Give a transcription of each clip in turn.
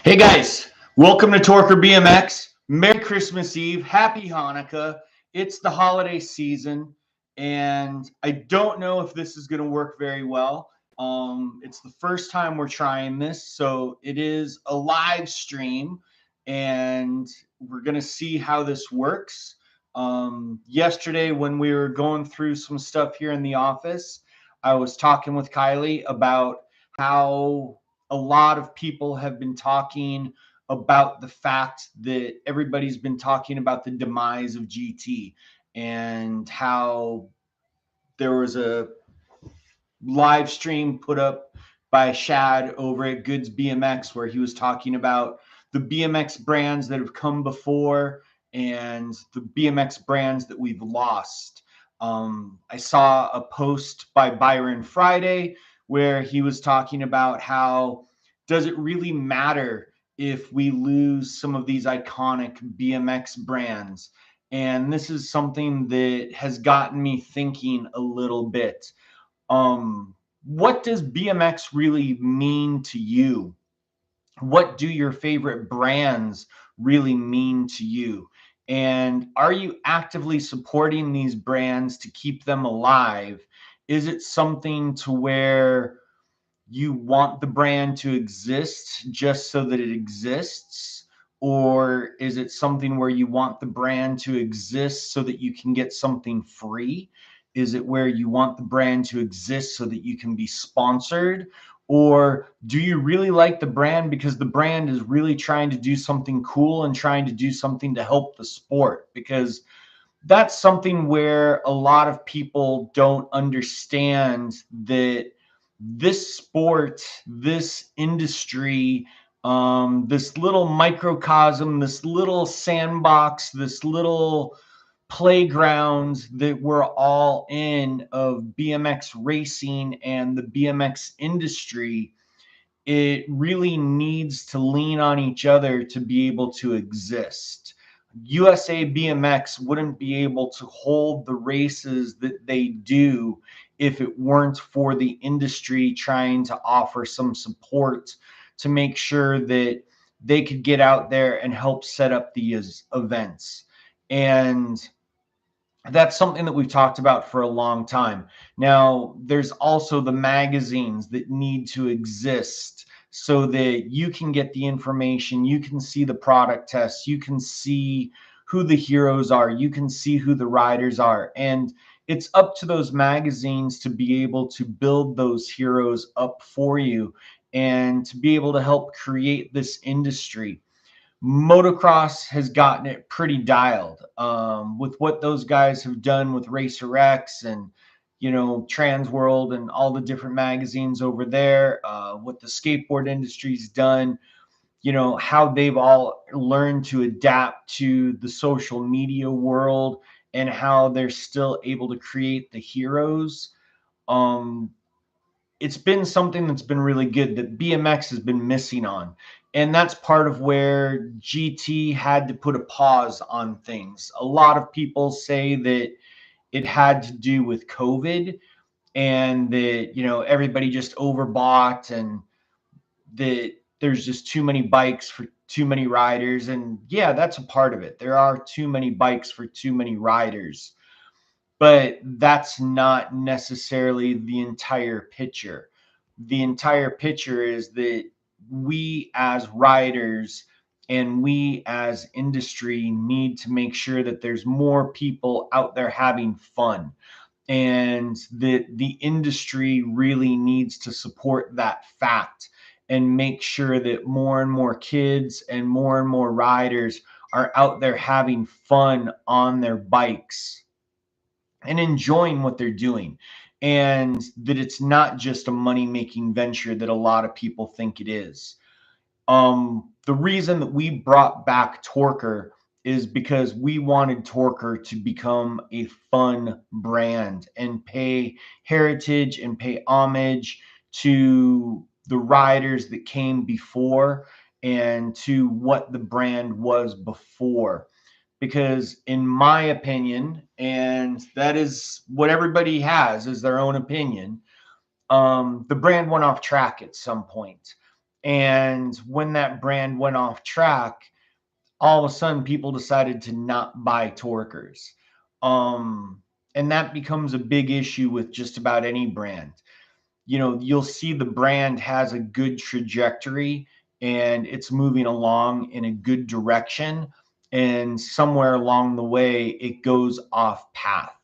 Hey guys, welcome to Torker BMX. Merry Christmas Eve, Happy Hanukkah. It's the holiday season, and I don't know if this is going to work very well. It's the first time we're trying this, so it is a live stream, and we're going to see how this works. Yesterday, when we were going through some stuff here in the office, I was talking with Kylie about how a lot of people have been talking about the fact that everybody's been talking about the demise of GT and how there was a live stream put up by Shad over at Goods BMX where he was talking about the BMX brands that have come before and the BMX brands that we've lost. I saw a post by Byron Friday where he was talking about how does it really matter if we lose some of these iconic BMX brands? And this is something that has gotten me thinking a little bit. What does BMX really mean to you? What do your favorite brands really mean to you? And are you actively supporting these brands to keep them alive? Is it something to where you want the brand to exist just so that it exists? Or is it something where you want the brand to exist so that you can get something free? Is it where you want the brand to exist so that you can be sponsored? Or do you really like the brand because the brand is really trying to do something cool and trying to do something to help the sport? Because that's something where a lot of people don't understand that this sport, this industry, this little microcosm, this little sandbox, this little playground that we're all in of BMX racing and the BMX industry, it really needs to lean on each other to be able to exist. USA BMX wouldn't be able to hold the races that they do if it weren't for the industry trying to offer some support to make sure that they could get out there and help set up these events. And that's something that we've talked about for a long time. Now, there's also the magazines that need to exist so that you can get the information, you can see the product tests, you can see who the heroes are, you can see who the riders are. And it's up to those magazines to be able to build those heroes up for you and to be able to help create this industry. Motocross has gotten it pretty dialed with what those guys have done with Racer X and Trans World and all the different magazines over there, what the skateboard industry's done, how they've all learned to adapt to the social media world and how they're still able to create the heroes. um it's been something that's been really good that BMX has been missing on. And that's part of where GT had to put a pause on things. A lot of people say that it had to do with COVID and that, everybody just overbought and that there's just too many bikes for too many riders. And yeah, that's a part of it. There are too many bikes for too many riders, but that's not necessarily the entire picture. The entire picture is that we as riders and we as industry need to make sure that there's more people out there having fun and that the industry really needs to support that fact and make sure that more and more kids and more riders are out there having fun on their bikes and enjoying what they're doing, and that it's not just a money making venture that a lot of people think it is. The reason that we brought back Torker is because we wanted Torker to become a fun brand and pay heritage and pay homage to the riders that came before and to what the brand was before. Because in my opinion, and that is what everybody has is their own opinion, the brand went off track at some point. And when that brand went off track, all of a sudden people decided to not buy Torkers. And that becomes a big issue with just about any brand. You know, you'll see the brand has a good trajectory and it's moving along in a good direction. And somewhere along the way, it goes off path.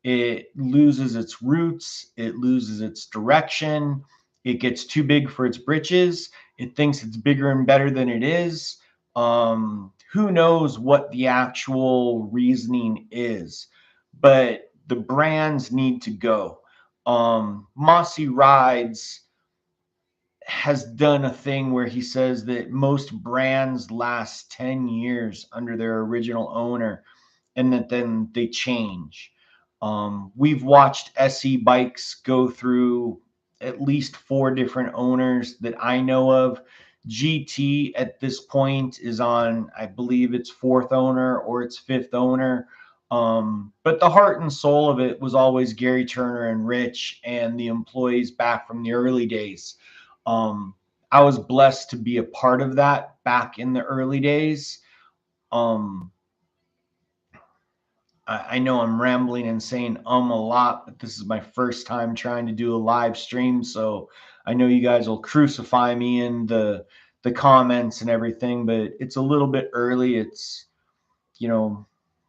It loses its roots, it loses its direction, it gets too big for its britches, it thinks it's bigger and better than it is. Who knows what the actual reasoning is, but the brands need to go. Mossy Rides has done a thing where he says that most brands last 10 years under their original owner and that then they change. We've watched SE bikes go through at least 4 different owners that I know of. GT at this point is on, I believe, its 4th owner or its 5th owner. But the heart and soul of it was always Gary Turner and Rich and the employees back from the early days. I was blessed to be a part of that back in the early days. I know I'm rambling and saying a lot, but this is my first time trying to do a live stream, so I know you guys will crucify me in the comments and everything, but it's a little bit early. It's, you know,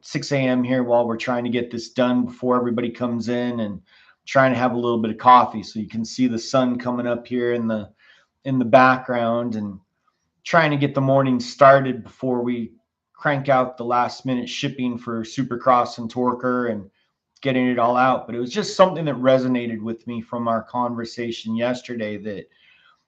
6 a.m. here while we're trying to get this done before everybody comes in, and trying to have a little bit of coffee so you can see the sun coming up here in the background, and trying to get the morning started before we crank out the last minute shipping for Supercross and Torker and getting it all out. But it was just something that resonated with me from our conversation yesterday, that,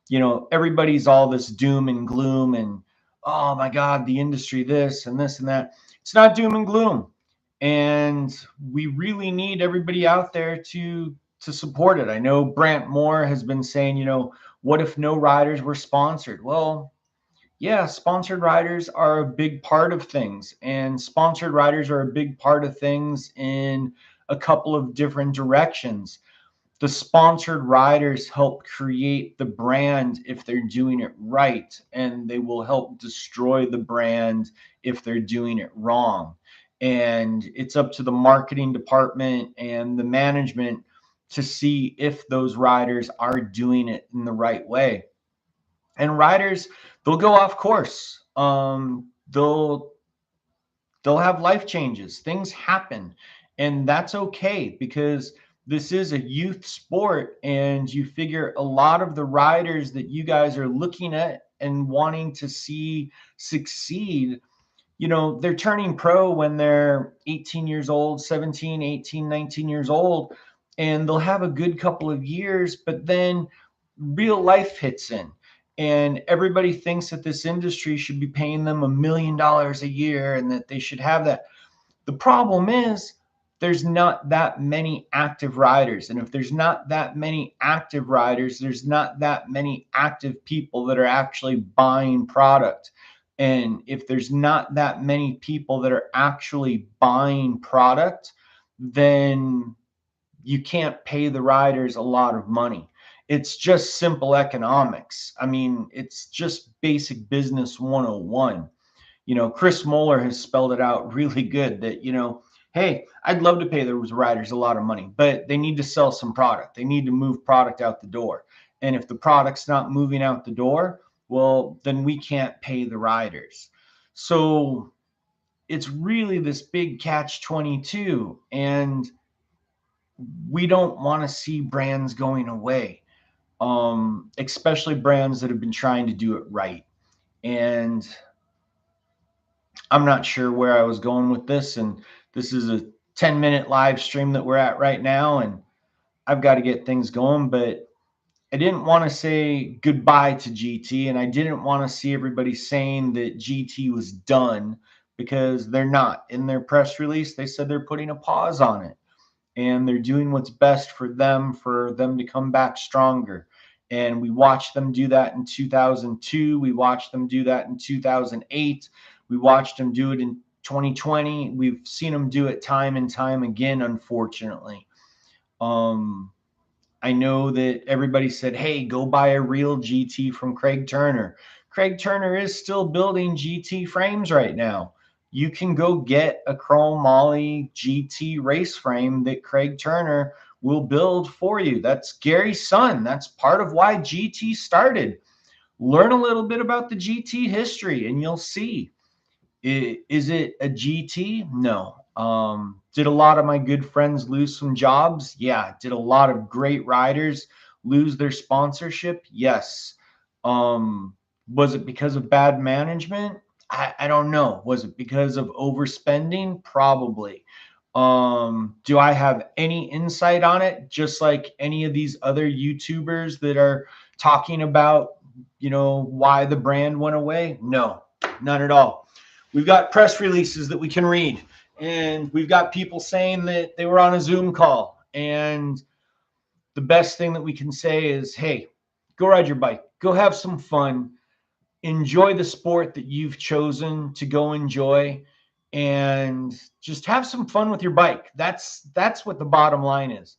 you know, everybody's all this doom and gloom and, oh my God, the industry, this and this and that. It's not doom and gloom. And we really need everybody out there to support it. I know Brant Moore has been saying, you know, what if no riders were sponsored? Well, yeah, sponsored riders are a big part of things, and sponsored riders are a big part of things in a couple of different directions. The sponsored riders help create the brand if they're doing it right, and they will help destroy the brand if they're doing it wrong. And it's up to the marketing department and the management to see if those riders are doing it in the right way. And riders, they'll go off course. They'll have life changes. Things happen, and that's okay, because this is a youth sport, and you figure a lot of the riders that you guys are looking at and wanting to see succeed, you know, they're turning pro when they're 18 years old, 17, 18, 19 years old, and they'll have a good couple of years, but then real life hits in. And everybody thinks that this industry should be paying them $1 million a year and that they should have that. The problem is there's not that many active riders. And if there's not that many active riders, there's not that many active people that are actually buying product. And if there's not that many people that are actually buying product, then you can't pay the riders a lot of money. It's just simple economics. I mean, it's just basic business 101. You know, Chris Moeller has spelled it out really good that, you know, hey, I'd love to pay those riders a lot of money, but they need to sell some product. They need to move product out the door. And if the product's not moving out the door, well, then we can't pay the riders. So it's really this big catch 22. And we don't want to see brands going away, especially brands that have been trying to do it right. And I'm not sure where I was going with this, and this is a 10-minute live stream that we're at right now, and I've got to get things going, but I didn't want to say goodbye to GT, and I didn't want to see everybody saying that GT was done, because they're not. In their press release, they said they're putting a pause on it, and they're doing what's best for them to come back stronger. And we watched them do that in 2002. We watched them do that in 2008. We watched them do it in 2020. We've seen them do it time and time again, unfortunately. I know that everybody said, hey, go buy a real GT from Craig Turner. Craig Turner is still building GT frames right now. You can go get a chrome moly GT race frame that Craig Turner will build for you. That's Gary's son. That's part of why GT started. Learn a little bit about the GT history and you'll see. Is it a GT? No. Did a lot of my good friends lose some jobs? Yeah. Did a lot of great riders lose their sponsorship? Yes. Was it because of bad management? I don't know. Was it because of overspending? Probably. Do I have any insight on it? Just like any of these other YouTubers that are talking about, why the brand went away? No, none at all. We've got press releases that we can read, and we've got people saying that they were on a Zoom call. And the best thing that we can say is, hey, go ride your bike, go have some fun, enjoy the sport that you've chosen to go enjoy, and just have some fun with your bike. That's what the bottom line is.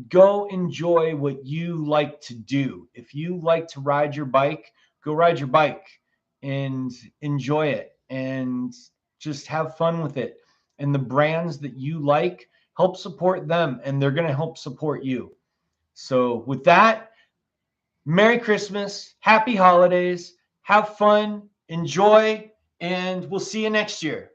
Go enjoy what you like to do. If you like to ride your bike, go ride your bike and enjoy it and just have fun with it. And the brands that you like, help support them and they're going to help support you. So with that, Merry Christmas, Happy Holidays, have fun, enjoy, and we'll see you next year.